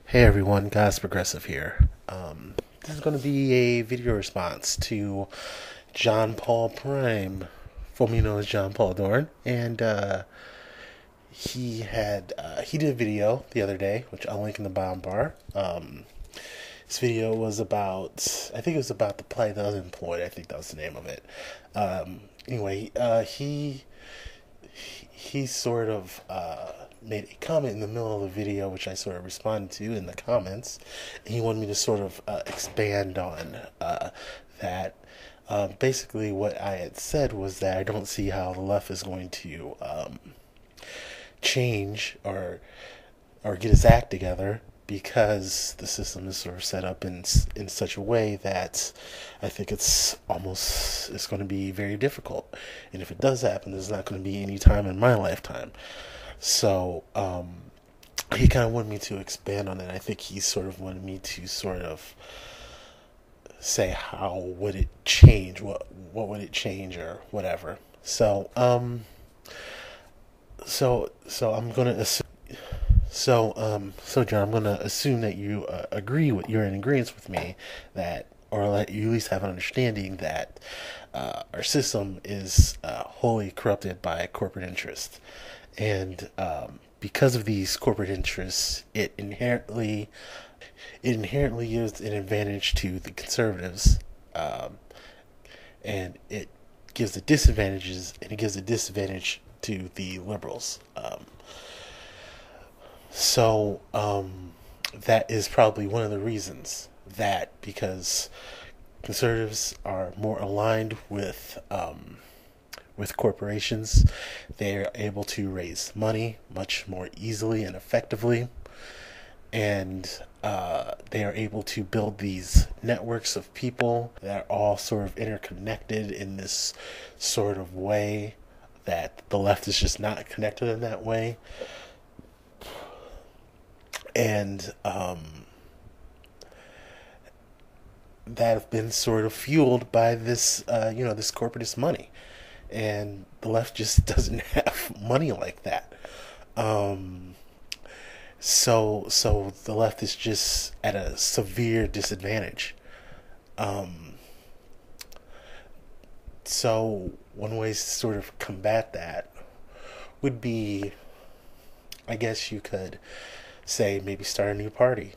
Hey everyone, AGodlessProgressive here. This is going to be a video response to John Paul Prime, formerly known as John Paul Dorn, and he did a video the other day, which I'll link in the bottom bar. This video was about, I think it was about the plight of the unemployed. I think that was the name of it. Anyway, he sort of made a comment in the middle of the video, which I sort of responded to in the comments. And he wanted me to sort of expand on that. Basically, what I had said was that I don't see how the left is going to change or get its act together, because the system is sort of set up in such a way that I think it's going to be very difficult. And if it does happen, there's not going to be any time in my lifetime. So he kind of wanted me to expand on it. I think he sort of wanted me to sort of say how would it change, what would it change, or whatever. So I'm gonna assume. So John, I'm gonna assume that you you're in agreement with me that, or that you at least have an understanding that our system is wholly corrupted by corporate interests, and because of these corporate interests, it inherently gives an advantage to the conservatives, and it gives the disadvantages, and it gives a disadvantage to the liberals. So that is probably one of the reasons, that because conservatives are more aligned with corporations, they are able to raise money much more easily and effectively, and they are able to build these networks of people that are all sort of interconnected in this sort of way that the left is just not connected in that way. And that have been sort of fueled by this, this corporatist money, and the left just doesn't have money like that. So the left is just at a severe disadvantage. So one way to sort of combat that would be, I guess you could say, maybe start a new party.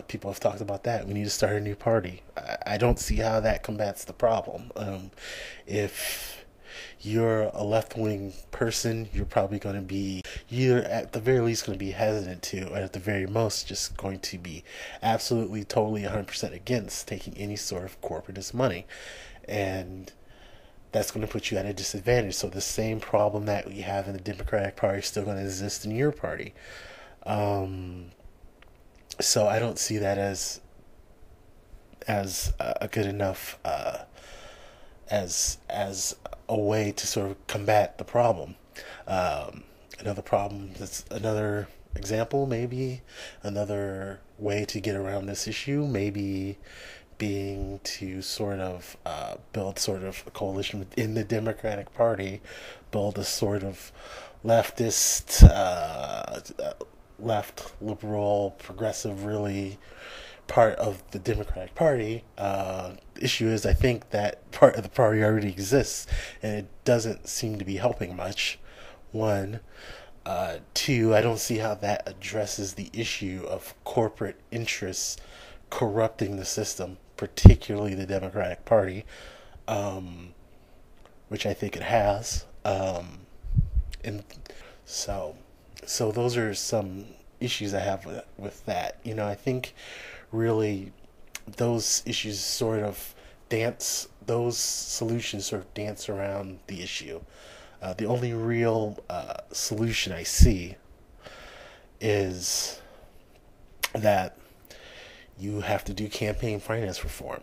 People have talked about that. We need to start a new party. I don't see how that combats the problem. If you're a left-wing person, you're at the very least going to be hesitant to, or at the very most, just going to be absolutely, totally, 100% against taking any sort of corporatist money. And that's going to put you at a disadvantage. So the same problem that we have in the Democratic Party is still going to exist in your party. So I don't see that as a good enough as a way to sort of combat the problem. Another example, maybe another way to get around this issue, maybe being to sort of build sort of a coalition within the Democratic Party, build a sort of leftist, left, liberal, progressive, really part of the Democratic Party. The issue is, I think that part of the party already exists, and it doesn't seem to be helping much. One. Two, I don't see how that addresses the issue of corporate interests corrupting the system, particularly the Democratic Party, which I think it has. And so those are some issues I have with that. I think really those solutions sort of dance around the issue. The only real solution I see is that you have to do campaign finance reform,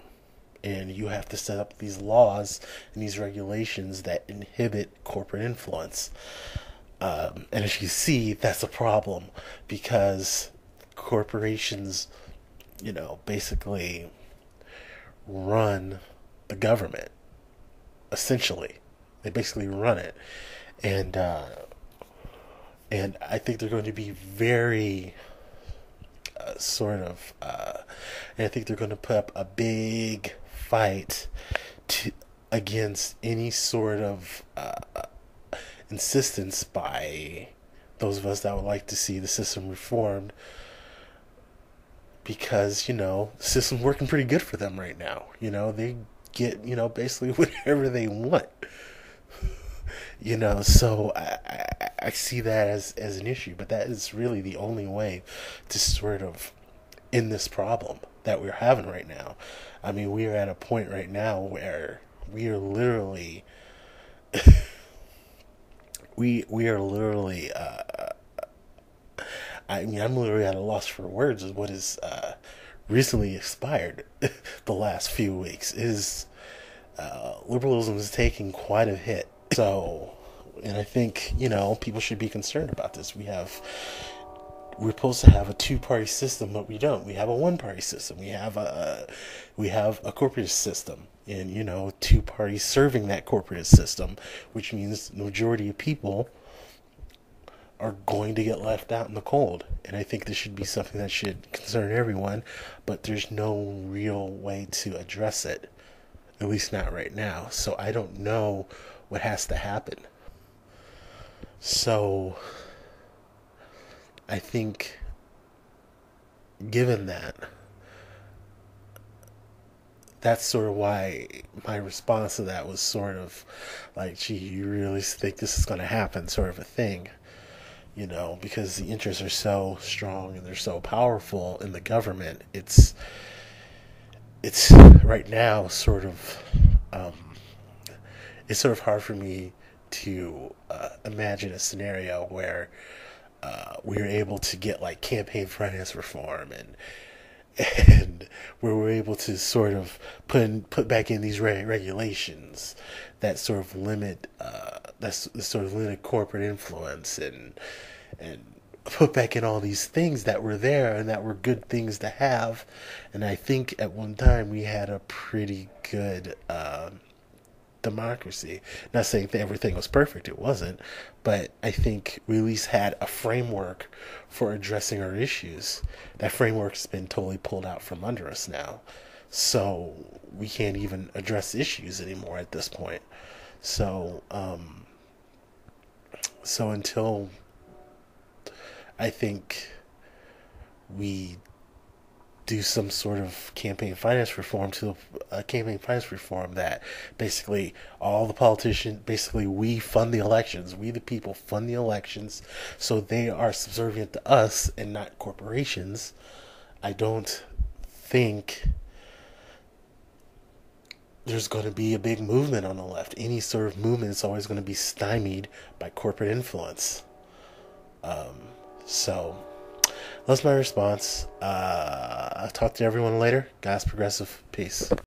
and you have to set up these laws and these regulations that inhibit corporate influence. And as you see, that's a problem, because corporations, basically run the government. Essentially, they basically run it, and I think they're going to be very and I think they're going to put up a big fight to against any sort of insistence by those of us that would like to see the system reformed, because the system's working pretty good for them right now. They get basically whatever they want. So I see that as an issue, but that is really the only way to sort of end this problem that we're having right now. I mean, we are at a point right now where we are literally we are literally I mean, I'm literally at a loss for words of what is recently expired. The last few weeks is liberalism is taking quite a hit. So, and I think people should be concerned about this. We're supposed to have a two-party system, but we don't. We have a one-party system. We have a corporate system, and two parties serving that corporate system, which means the majority of people are going to get left out in the cold. And I think this should be something that should concern everyone, but there's no real way to address it, at least not right now. So I don't know what has to happen. So I think, given that, that's sort of why my response to that was sort of like, gee, you really think this is going to happen, sort of a thing. Because the interests are so strong and they're so powerful in the government. It's right now sort of it's sort of hard for me to imagine a scenario where we were able to get like campaign finance reform and where we're able to sort of put back in these regulations that sort of limit corporate influence and put back in all these things that were there and that were good things to have. And I think at one time we had a pretty good democracy. Not saying that everything was perfect, it wasn't, but I think we at least had a framework for addressing our issues. That framework's been totally pulled out from under us now, so we can't even address issues anymore at this point. So until I think we do some sort of campaign finance reform that basically all the politicians, basically we fund the elections, we the people fund the elections, so they are subservient to us and not corporations. I don't think there's going to be a big movement on the left. Any sort of movement is always going to be stymied by corporate influence. So that's my response. I'll talk to everyone later. Guys, progressive. Peace.